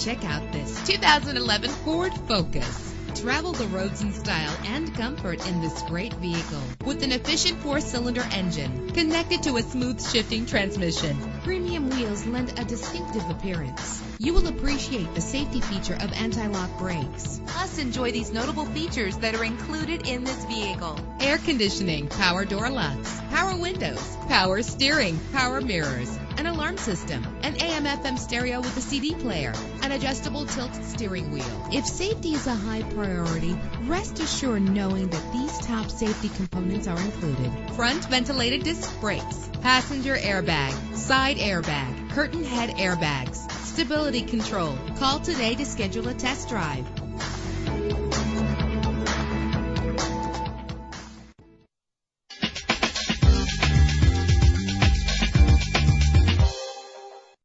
Check out this 2011 Ford Focus. Travel the roads in style and comfort in this great vehicle with an efficient 4-cylinder engine connected to a smooth shifting transmission. Premium wheels lend a distinctive appearance. You will appreciate the safety feature of anti-lock brakes. Plus, enjoy these notable features that are included in this vehicle: air conditioning, power door locks, power windows, power steering, power mirrors, an alarm system, an AM/FM stereo with a CD player, an adjustable tilt steering wheel. If safety is a high priority, rest assured knowing that these top safety components are included: front ventilated disc brakes, passenger airbag, side airbag, curtain head airbags, stability control. Call today to schedule a test drive.